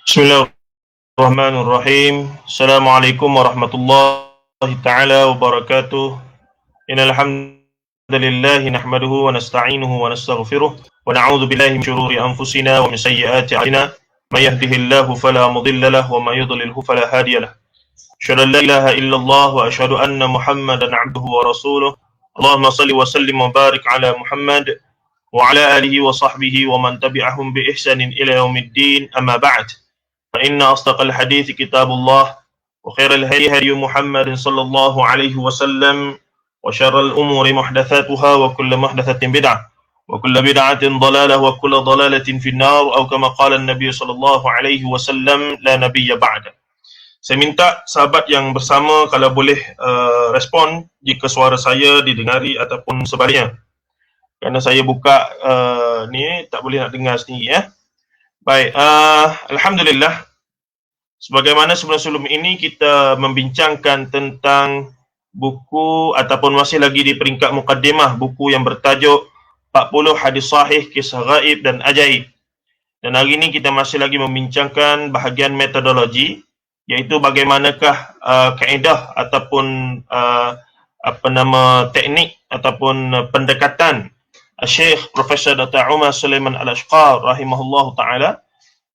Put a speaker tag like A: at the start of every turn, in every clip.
A: Bismillahirrahmanirrahim. Assalamualaikum warahmatullahi taala wabarakatuh. Innal hamdalillah nahmaduhu wa nasta'inuhu wa nastaghfiruh wa na'udzu billahi min shururi anfusina wa min sayyiati a'malina. May yahdihillahu fala mudilla lahu wa may yudlilhu fala hadiya lahu. Asyhadu an la ilaha illallah wa asyhadu anna Muhammadan 'abduhu wa rasuluh. Allahumma shalli wa sallim wa barik ala Muhammad wa ala alihi wa sahbihi wa man tabi'ahum bi ihsanin ila yaumiddin. Amma ba'd. فإن أصدق الحديث كتاب الله وخير الهدي هدي محمد صلى الله عليه وسلم وشر الأمور محدثاتها وكل محدثة بدعة وكل بدعة ضلالة وكل ضلالة في النار أو كما قال النبي صلى الله عليه وسلم لا نبي بعد. Saya minta sahabat yang bersama kalau boleh respon jika suara saya didengari ataupun sebaliknya. Kerana saya buka ni tak boleh nak dengar sendiri ya. Baik, alhamdulillah. Sebagaimana sebelum ini kita membincangkan tentang buku ataupun masih lagi di peringkat mukaddimah buku yang bertajuk 40 hadis sahih, kisah gaib dan ajaib. Dan hari ini kita masih lagi membincangkan bahagian metodologi, iaitu bagaimanakah kaedah ataupun teknik ataupun pendekatan Syekh Profesor Dr. Umar Sulaiman Al-Ashqar rahimahullahu ta'ala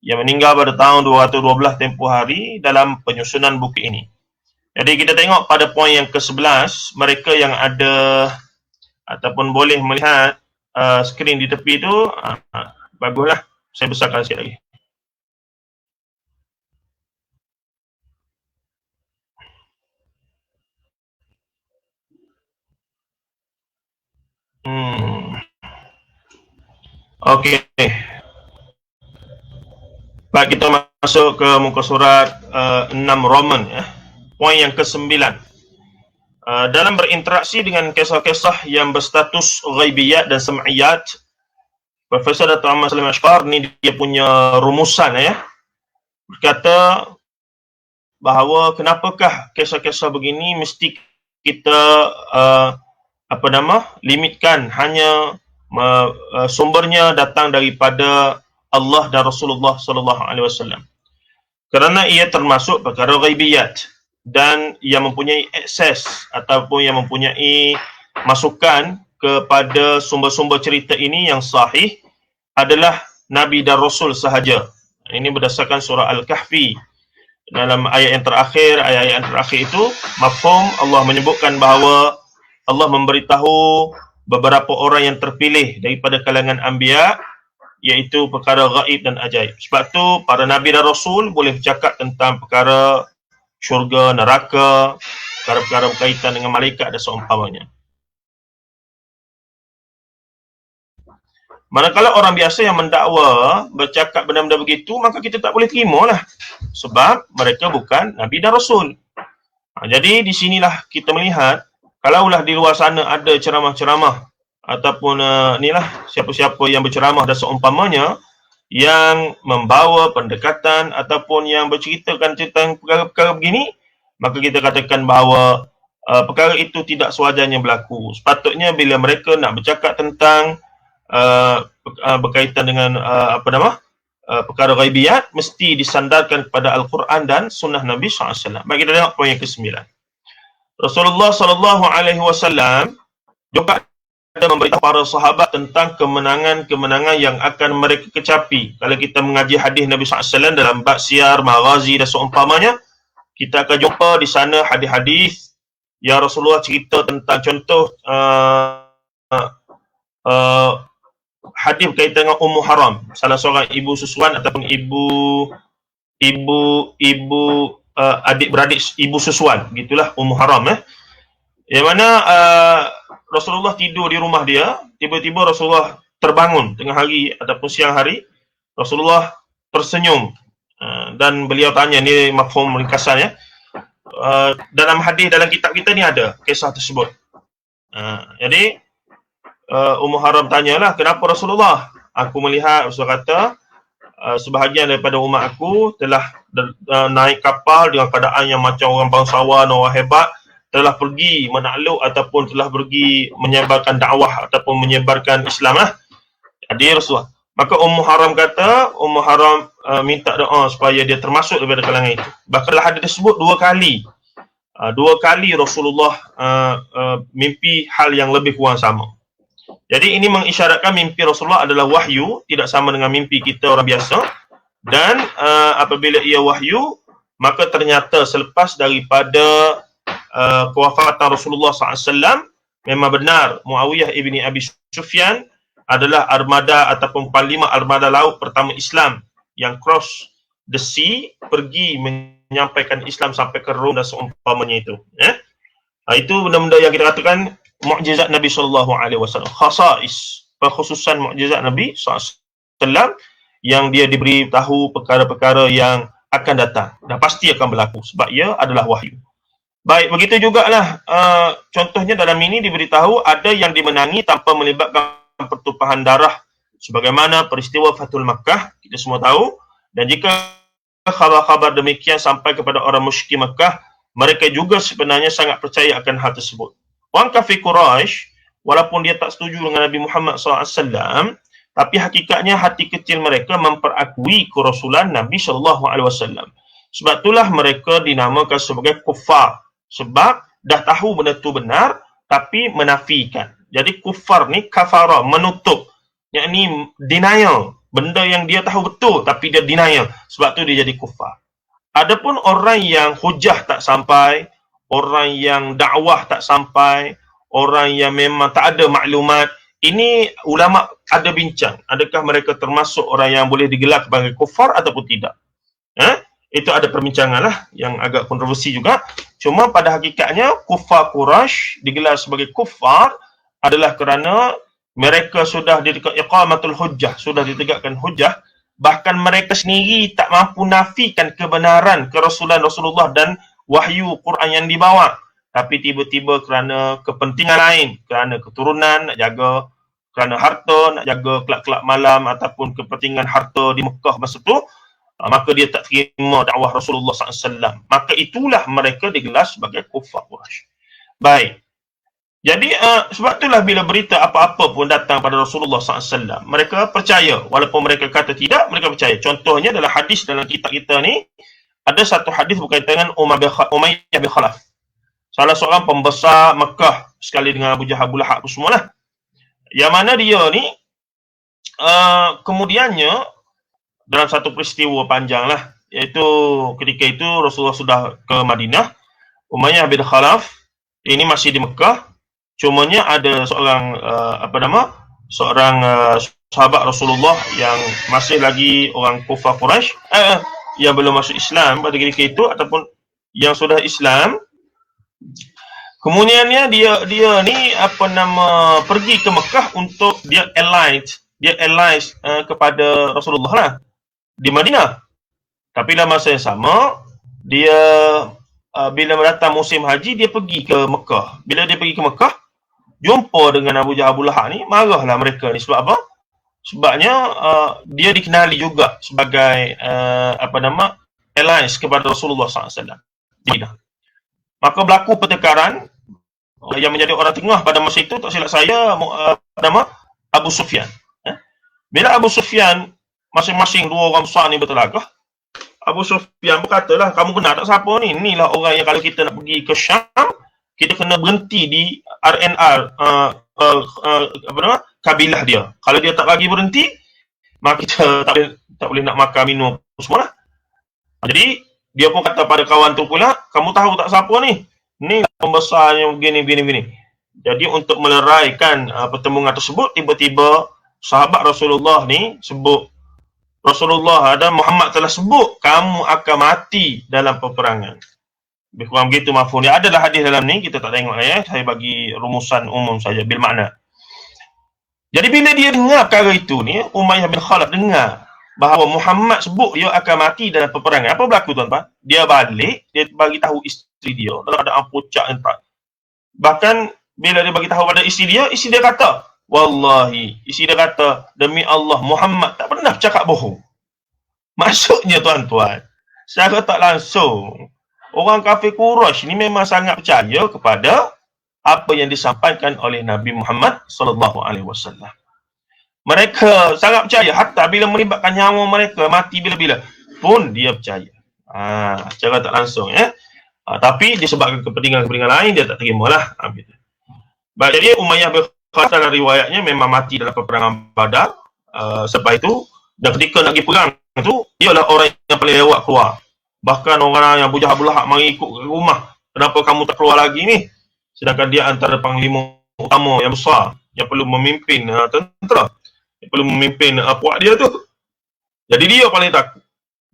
A: yang meninggal pada tahun 212 tempoh hari dalam penyusunan buku ini. Jadi kita tengok pada poin yang ke-11, mereka yang ada ataupun boleh melihat skrin di tepi tu, baguslah, saya besarkan sikit lagi. Okey. Baik, kita masuk ke muka surat 6 Roman ya. Poin yang ke-9. Dalam berinteraksi dengan kisah-kisah yang berstatus ghaibiyat dan sam'iyat, Profesor Dr. Umar Sulaiman Al-Ashqar ni dia punya rumusan ya. Berkata bahawa kenapakah kisah-kisah begini mesti kita limitkan hanya sumbernya datang daripada Allah dan Rasulullah sallallahu alaihi wasallam. Kerana ia termasuk perkara ghaibiyat dan ia mempunyai akses ataupun yang mempunyai masukan kepada sumber-sumber cerita ini yang sahih adalah Nabi dan Rasul sahaja. Ini berdasarkan surah Al-Kahfi dalam ayat-ayat yang terakhir itu, mafhum Allah menyebutkan bahawa Allah memberitahu beberapa orang yang terpilih daripada kalangan anbiya, iaitu perkara gaib dan ajaib. Sebab tu para nabi dan rasul boleh bercakap tentang perkara syurga, neraka, perkara-perkara berkaitan dengan malaikat dan seumpamanya. Manakala orang biasa yang mendakwa bercakap benda-benda begitu, maka kita tak boleh terima lah. Sebab mereka bukan Nabi dan Rasul. Jadi di sinilah kita melihat, kalaulah di luar sana ada ceramah-ceramah ataupun siapa-siapa yang berceramah dan seumpamanya yang membawa pendekatan ataupun yang berceritakan tentang perkara-perkara begini, maka kita katakan bahawa perkara itu tidak sewajarnya berlaku. Sepatutnya bila mereka nak bercakap tentang berkaitan dengan perkara ghaibiyat, mesti disandarkan kepada Al-Quran dan Sunnah Nabi SAW. Baik, kita tengok poin yang ke-9. Rasulullah SAW juga ada memberitahu para sahabat tentang kemenangan-kemenangan yang akan mereka kecapi. Kalau kita mengaji hadis Nabi SAW dalam bab siyar, maghazi dan seumpamanya, kita akan jumpa di sana hadis-hadis yang Rasulullah cerita tentang contoh hadis berkaitan dengan Ummu Haram, salah seorang ibu susuan ataupun adik-beradik ibu susuan, gitulah Ummu Haram. Yang mana Rasulullah tidur di rumah dia, tiba-tiba Rasulullah terbangun tengah hari ataupun siang hari, Rasulullah tersenyum dan beliau tanya, ni mafhum ringkasan ya. Dalam hadis dalam kitab kita ni ada kisah tersebut. Jadi Ummu Haram tanyalah, kenapa Rasulullah? Aku melihat, Rasulullah kata, sebahagian daripada umat aku telah naik kapal dengan keadaan yang macam orang bangsawan, orang hebat, telah pergi menakluk ataupun telah pergi menyebarkan dakwah ataupun menyebarkan Islam Jadi Rasulullah. Maka Ummu Haram kata, Ummu Haram minta doa supaya dia termasuk daripada kalangan itu. Bahkan hadis disebut 2 kali. 2 kali Rasulullah mimpi hal yang lebih kurang sama. Jadi ini mengisyaratkan mimpi Rasulullah adalah wahyu, tidak sama dengan mimpi kita orang biasa. Dan apabila ia wahyu, maka ternyata selepas daripada kewafatan Rasulullah SAW, memang benar Muawiyah ibni Abi Sufyan adalah armada ataupun panglima armada laut pertama Islam yang cross the sea, pergi menyampaikan Islam sampai ke Rom dan seumpamanya itu. Itu benda-benda yang kita katakan mukjizat Nabi SAW, khasais, perkhususan mukjizat Nabi SAW yang dia diberi tahu perkara-perkara yang akan datang dan pasti akan berlaku sebab ia adalah wahyu. Baik, begitu jugalah contohnya dalam ini diberitahu ada yang dimenangi tanpa melibatkan pertumpahan darah sebagaimana peristiwa Fathul Makkah, kita semua tahu. Dan jika khabar-khabar demikian sampai kepada orang musyrik Makkah, mereka juga sebenarnya sangat percaya akan hal tersebut. Orang kafir Quraisy, walaupun dia tak setuju dengan Nabi Muhammad SAW, tapi hakikatnya hati kecil mereka memperakui kerasulan Nabi SAW. Sebab itulah mereka dinamakan sebagai kufar. Sebab dah tahu benda itu benar, tapi menafikan. Jadi kufar ni kafara, menutup. Yakni denial. Benda yang dia tahu betul, tapi dia denial. Sebab tu dia jadi kufar. Adapun orang yang hujah tak sampai, orang yang dakwah tak sampai, orang yang memang tak ada maklumat, ini ulama ada bincang. Adakah mereka termasuk orang yang boleh digelar sebagai kufar ataupun tidak? Itu ada perbincangan lah yang agak kontroversi juga. Cuma pada hakikatnya kufar Quraisy digelar sebagai kufar adalah kerana mereka sudah iqamatul hujjah, sudah ditegakkan hujjah. Bahkan mereka sendiri tak mampu nafikan kebenaran kerasulan Rasulullah dan wahyu Quran yang dibawa. Tapi tiba-tiba kerana kepentingan lain, kerana keturunan, nak jaga, kerana harta, nak jaga kelak-kelak malam ataupun kepentingan harta di Mekah masa tu, maka dia tak terima dakwah Rasulullah SAW. Maka itulah mereka digelar sebagai kufar Quraisy. Baik. Jadi sebab itulah bila berita apa-apa pun datang pada Rasulullah SAW, mereka percaya. Walaupun mereka kata tidak, mereka percaya. Contohnya dalam hadis dalam kitab kita ni, ada satu hadis berkaitan dengan Umayyah bin Khalaf. Salah seorang pembesar Mekah sekali dengan Abu Jahal, Abu Lahab semualah. Yang mana dia ni kemudiannya dalam satu peristiwa panjang lah, iaitu ketika itu Rasulullah sudah ke Madinah. Umayyah bin Khalaf ini masih di Mekah. Cumanya ada seorang seorang sahabat Rasulullah yang masih lagi orang kufar Quraisy, yang belum masuk Islam pada ketika itu ataupun yang sudah Islam. Kemudiannya dia ni pergi ke Mekah untuk dia allies kepada Rasulullah lah di Madinah. Tapi dalam masa yang sama dia bila datang musim haji dia pergi ke Mekah. Bila dia pergi ke Mekah jumpa dengan Abu Jahal Abu Lahab ni, marahlah mereka ni. Sebab apa? Sebabnya dia dikenali juga sebagai allies kepada Rasulullah SAW. Maka berlaku pertengkaran yang menjadi orang tengah pada masa itu, tak silap saya, Abu Sufyan. Bila Abu Sufyan, masing-masing dua orang besar ni bertelagah, Abu Sufyan berkatalah, kamu kenal tak siapa ni? Inilah orang yang kalau kita nak pergi ke Syam, kita kena berhenti di RNR, kabilah dia. Kalau dia tak bagi berhenti, maka kita tak boleh nak makan minum semua lah. Jadi dia pun kata pada kawan tu pula, kamu tahu tak siapa ni? Ni pembesarnya begini. Jadi untuk meleraikan pertemuan tersebut, tiba-tiba sahabat Rasulullah ni sebut, Rasulullah dan Muhammad telah sebut kamu akan mati dalam peperangan. Lebih kurang begitu mafhum dia. Adalah hadis dalam ni, kita tak tengok saya bagi rumusan umum saja bil makna. Jadi bila dia dengar perkara itu ni, Umayyah bin Khalaf dengar bahawa Muhammad sebut dia akan mati dalam peperangan. Apa berlaku tuan-tuan? Dia balik, dia bagi tahu isteri dia dalam keadaan pucat dan tak. Bahkan bila dia bagi tahu pada isteri dia kata, wallahi, isteri dia kata, demi Allah, Muhammad tak pernah cakap bohong. Maksudnya tuan-tuan, secara tak langsung, orang kafir Quraisy ni memang sangat percaya kepada apa yang disampaikan oleh Nabi Muhammad SAW. Mereka sangat percaya, hatta bila melibatkan nyawa mereka, mati bila-bila pun dia percaya. Secara tak langsung tapi disebabkan kepentingan-kepentingan lain, dia tak terimalah. Baik, jadi Umayyah bin Khalaf dalam riwayatnya memang mati dalam peperangan Badar. Sebab itu, dan ketika nak pergi perang itu, dia adalah orang yang paling lewat keluar. Bahkan orang yang Abu Jahal Abu Lahab mari ikut ke rumah, kenapa kamu tak keluar lagi ni? Sedangkan dia antara panglima utama yang besar, yang perlu memimpin tentera, yang perlu memimpin puak dia tu. Jadi dia paling takut.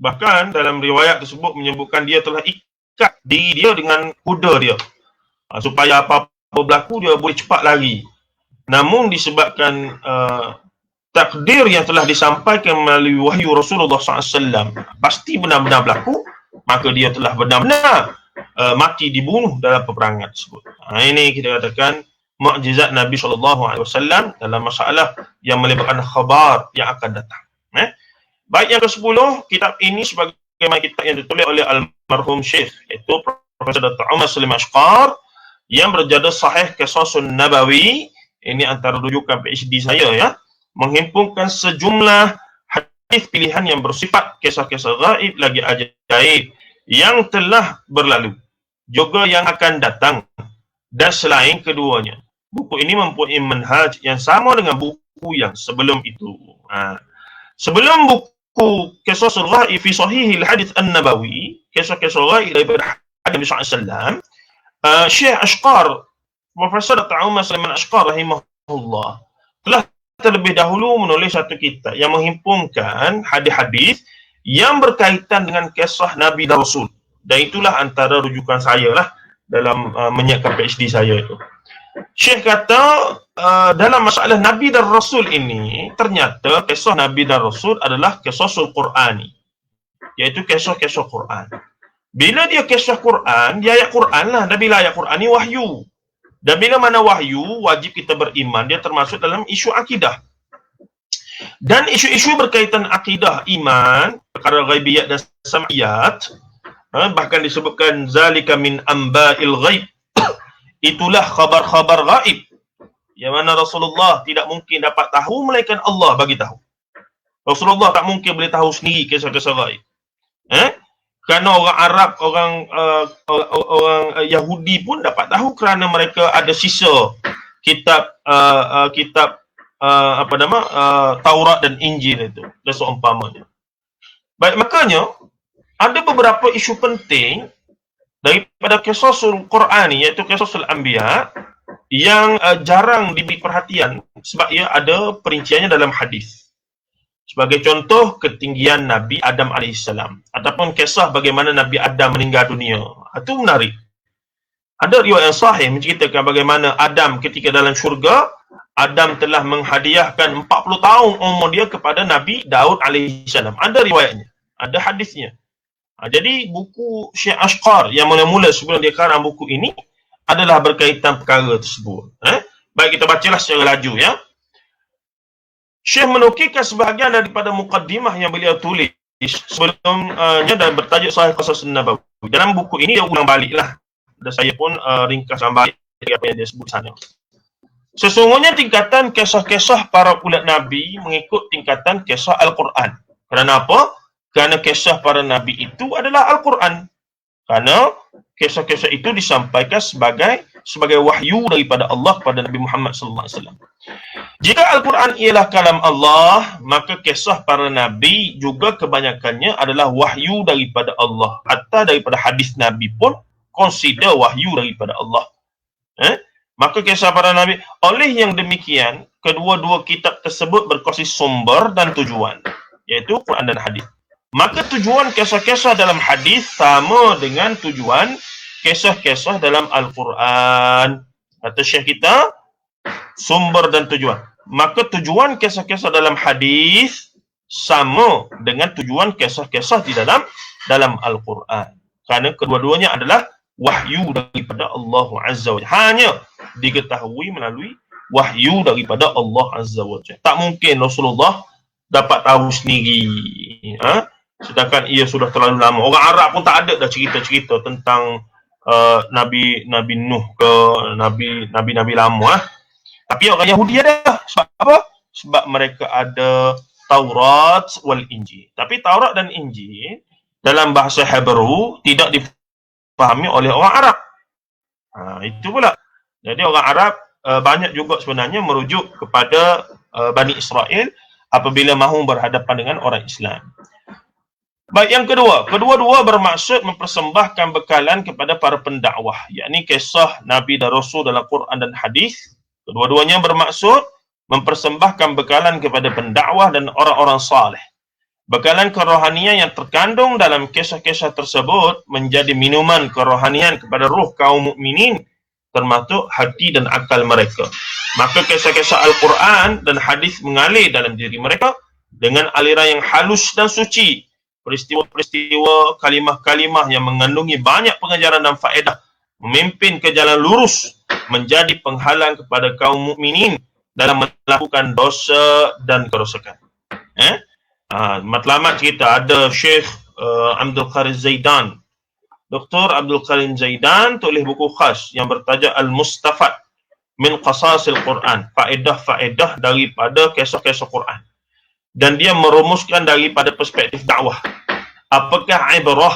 A: Bahkan dalam riwayat tersebut menyebutkan dia telah ikat diri dia dengan kuda dia, supaya apa-apa berlaku dia boleh cepat lari. Namun disebabkan takdir yang telah disampaikan melalui wahyu Rasulullah SAW pasti benar-benar berlaku, maka dia telah benar-benar mati dibunuh dalam peperangan tersebut. Ini kita katakan mukjizat Nabi SAW dalam masalah yang melibatkan khabar yang akan datang. Baik, yang ke-10, kitab ini sebagaimana kitab yang ditulis oleh almarhum Syekh, iaitu Profesor Dr. Umar Salim Ashqar, yang berjudul Sahih Qisasun Nabawi. Ini antara rujukan PhD saya, menghimpunkan sejumlah hadis pilihan yang bersifat kisah-kisah gaib lagi ajaib yang telah berlalu, juga yang akan datang, dan selain keduanya. Buku ini mempunyai manhaj yang sama dengan buku yang sebelum itu. Sebelum buku Qisasul Ghaib fi Sahihil Hadits An-Nabawi, kisah-kisah gaib daripada Nabi SAW, Syekh Ashqar, Profesor Dr. Umar Sulaiman Ashqar rahimahullah, telah terlebih dahulu menulis satu kitab yang menghimpunkan hadis-hadis yang berkaitan dengan kisah Nabi dan Rasul. Dan itulah antara rujukan saya lah dalam menyiapkan PhD saya itu. Syekh kata dalam masalah Nabi dan Rasul ini, ternyata kisah Nabi dan Rasul adalah Qisasul Qur'ani, iaitu kisah-kisah Quran. Bila dia kisah Quran, dia ayat Quran lah. Dan bila ayat Quran ni wahyu. Dan bila mana wahyu, wajib kita beriman. Dia termasuk dalam isu akidah. Dan isu-isu berkaitan akidah, iman, perkara ghaibiyat dan sam'iyat, bahkan disebutkan zalika min amba'il ghaib, itulah khabar-khabar ghaib yang mana Rasulullah tidak mungkin dapat tahu melainkan Allah bagi tahu. Rasulullah tak mungkin boleh tahu sendiri kisah-kisah ghaib. Kerana orang Arab, orang Yahudi pun dapat tahu kerana mereka ada sisa kitab Taurat dan Injil itu, dan seumpamanya. Baik, makanya ada beberapa isu penting daripada kisasul Quran, iaitu kisasul Anbiya, yang jarang diberi perhatian sebab ia ada perinciannya dalam hadis. Sebagai contoh, ketinggian Nabi Adam AS ataupun kisah bagaimana Nabi Adam meninggal dunia. Itu menarik. Ada riwayat yang sahih menceritakan bagaimana Adam ketika dalam syurga, Adam telah menghadiahkan 40 tahun umur dia kepada Nabi Daud AS. Ada riwayatnya, ada hadisnya. Jadi buku Syekh Ashqar yang mula-mula sebelum dia karang buku ini adalah berkaitan perkara tersebut. Baik, kita bacalah secara laju ya. Syekh menukilkan sebahagian daripada mukaddimah yang beliau tulis sebelumnya dan bertajuk Sahih Qasas Nabawi. Dalam buku ini dia ulang baliklah. Dan saya pun ringkas balik apa yang dia sebut sana. Sesungguhnya tingkatan kisah-kisah para ulama Nabi mengikut tingkatan kisah Al-Quran. Kerana apa? Kerana kisah para Nabi itu adalah Al-Quran. Kerana kisah-kisah itu disampaikan sebagai wahyu daripada Allah kepada Nabi Muhammad SAW. Jika Al-Quran ialah kalam Allah, maka kisah para Nabi juga kebanyakannya adalah wahyu daripada Allah. Atau daripada hadis Nabi pun consider wahyu daripada Allah. Maka kisah para Nabi, oleh yang demikian, kedua-dua kitab tersebut berkongsi sumber dan tujuan, iaitu Quran dan hadis. Maka tujuan kisah-kisah dalam hadis sama dengan tujuan kisah-kisah dalam Al-Quran. Kata Syekh kita, sumber dan tujuan. Maka tujuan kisah-kisah dalam hadis sama dengan tujuan kisah-kisah di dalam Al-Quran. Kerana kedua-duanya adalah wahyu daripada Allah Azza wa Jalla. Hanya diketahui melalui wahyu daripada Allah Azza wa Jalla. Tak mungkin Rasulullah dapat tahu sendiri. Sedangkan ia sudah terlalu lama. Orang Arab pun tak ada dah cerita-cerita tentang Nabi Nuh ke Nabi lama. Tapi orang Yahudi ada. Sebab apa? Sebab mereka ada Taurat wal Injil. Tapi Taurat dan Injil dalam bahasa Hebrew tidak difahami oleh orang Arab. Itu pula. Jadi orang Arab banyak juga sebenarnya merujuk kepada Bani Israel apabila mahu berhadapan dengan orang Islam. Baik, yang kedua-dua bermaksud mempersembahkan bekalan kepada para pendakwah, yakni kisah Nabi dan Rasul dalam Quran dan hadis. Kedua-duanya bermaksud mempersembahkan bekalan kepada pendakwah dan orang-orang saleh. Bekalan kerohanian yang terkandung dalam kisah-kisah tersebut menjadi minuman kerohanian kepada ruh kaum mukminin, termasuk hati dan akal mereka. Maka kisah-kisah Al-Quran dan hadis mengalir dalam diri mereka dengan aliran yang halus dan suci. Peristiwa-peristiwa, kalimah-kalimah yang mengandungi banyak pengajaran dan faedah memimpin ke jalan lurus, menjadi penghalang kepada kaum mukminin dalam melakukan dosa dan kerosakan. Matlamat kita ada Syekh Abdul Qarim Zaidan. Dr. Abdul Qarim Zaidan tulis buku khas yang bertajuk Al-Mustafad min Qasasil Quran, faedah-faedah daripada kisah-kisah Quran. Dan dia merumuskan daripada perspektif dakwah. Apakah ibrah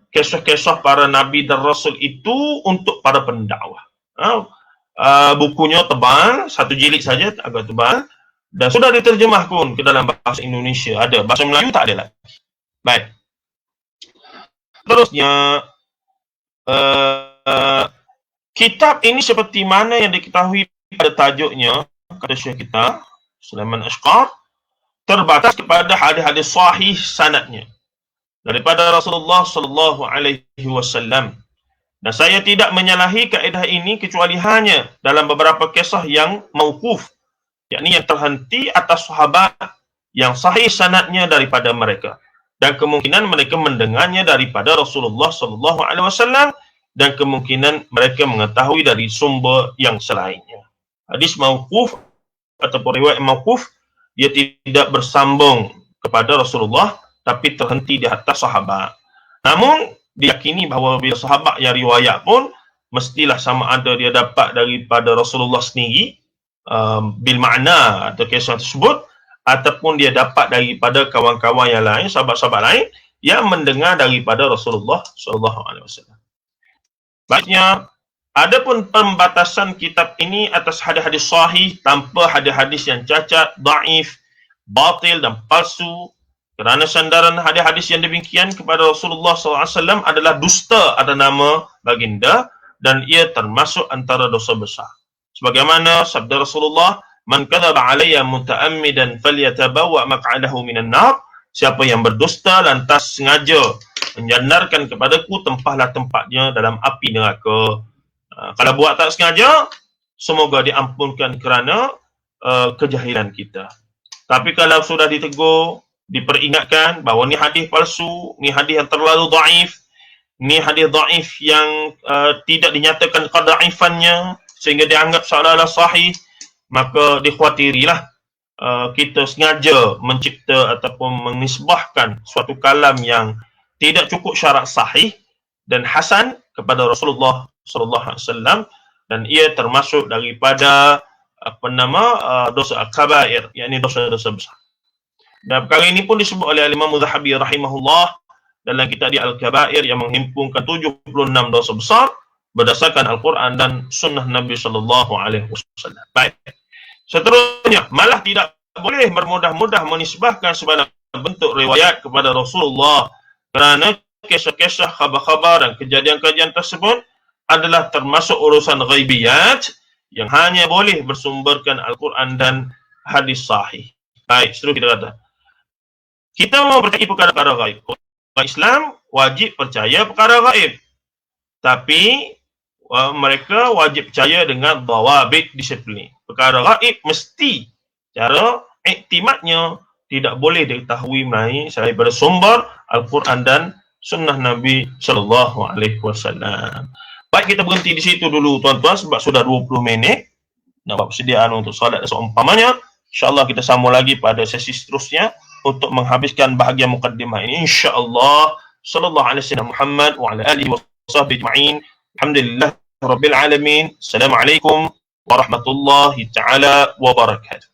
A: kisah-kisah para Nabi dan Rasul itu untuk para pendakwah? Bukunya tebal, satu jilid saja, agak tebal. Dan sudah diterjemah pun ke dalam bahasa Indonesia. Ada, bahasa Melayu tak ada lagi. Baik. Terusnya, kitab ini seperti mana yang diketahui pada tajuknya, kata Syekh kita, Sulaiman Ashqar, terbatas kepada hadis-hadis sahih sanadnya daripada Rasulullah sallallahu alaihi wasallam. Dan saya tidak menyalahi kaedah ini kecuali hanya dalam beberapa kisah yang mauquf, yakni yang terhenti atas sahabat yang sahih sanadnya daripada mereka, dan kemungkinan mereka mendengarnya daripada Rasulullah sallallahu alaihi wasallam, dan kemungkinan mereka mengetahui dari sumber yang selainnya. Hadis mauquf ataupun riwayat mauquf, dia tidak bersambung kepada Rasulullah tapi terhenti di atas sahabat. Namun diyakini bahawa bila sahabat yang riwayat pun mestilah sama ada dia dapat daripada Rasulullah sendiri bil makna atau kisah tersebut, ataupun dia dapat daripada kawan-kawan yang lain, sahabat-sahabat lain yang mendengar daripada Rasulullah sallallahu alaihi wasallam. Baiknya, adapun pembatasan kitab ini atas hadis-hadis sahih tanpa hadis-hadis yang cacat, dhaif, batil dan palsu, Kerana sandaran hadis-hadis yang demikian kepada Rasulullah SAW adalah dusta atas nama baginda dan ia termasuk antara dosa besar. Sebagaimana sabda Rasulullah, "Man kadzaba 'alayya muta'ammidan falyatabawwa maq'adahu minan nar." Siapa yang berdusta lantas sengaja menyandarkan kepadaku, tempahlah tempatnya dalam api neraka. Kalau buat tak sengaja, semoga diampunkan kerana kejahilan kita. Tapi kalau sudah ditegur, diperingatkan bahawa ni hadis palsu, ni hadis yang terlalu dhaif, ni hadis dhaif yang tidak dinyatakan kedhaifannya sehingga dianggap seolah-olah sahih, maka dikhawatirilah kita sengaja mencipta ataupun menisbahkan suatu kalam yang tidak cukup syarat sahih dan hasan kepada Rasulullah sallallahu alaihi wasallam, dan ia termasuk daripada dosa al-kabair, yakni dosa-dosa besar. Dan perkara ini pun disebut oleh Imam Zahabi rahimahullah dalam kitab dia Al-Kabair yang menghimpunkan 76 dosa besar berdasarkan Al-Quran dan sunnah Nabi sallallahu alaihi wasallam. Baik. Seterusnya, malah tidak boleh bermudah-mudah menisbahkan sebarang bentuk riwayat kepada Rasulullah kerana kisah-kisah, khabar-khabar dan kejadian-kejadian tersebut adalah termasuk urusan ghaibiyat yang hanya boleh bersumberkan Al-Quran dan hadis sahih. Baik, seterusnya kita kata, kita mau percaya perkara-perkara gaib. Orang Islam wajib percaya perkara gaib. Tapi mereka wajib percaya dengan dawabit disiplin. Perkara gaib mesti cara iktimadnya tidak boleh diketahui melalui daripada sumber Al-Quran dan sunnah Nabi sallallahu alaihi wasallam. Baik, kita berhenti di situ dulu tuan-tuan sebab sudah 20 minit. Nak buat persediaan untuk solat dan seumpamanya. InsyaAllah kita sambung lagi pada sesi seterusnya untuk menghabiskan bahagian mukaddimah ini, insya-Allah. Sallallahu alaihi wasallam Muhammad wa ala alihi wa sahbihi ajma'in. Alhamdulillah rabbil alamin. Assalamualaikum warahmatullahi taala wabarakatuh.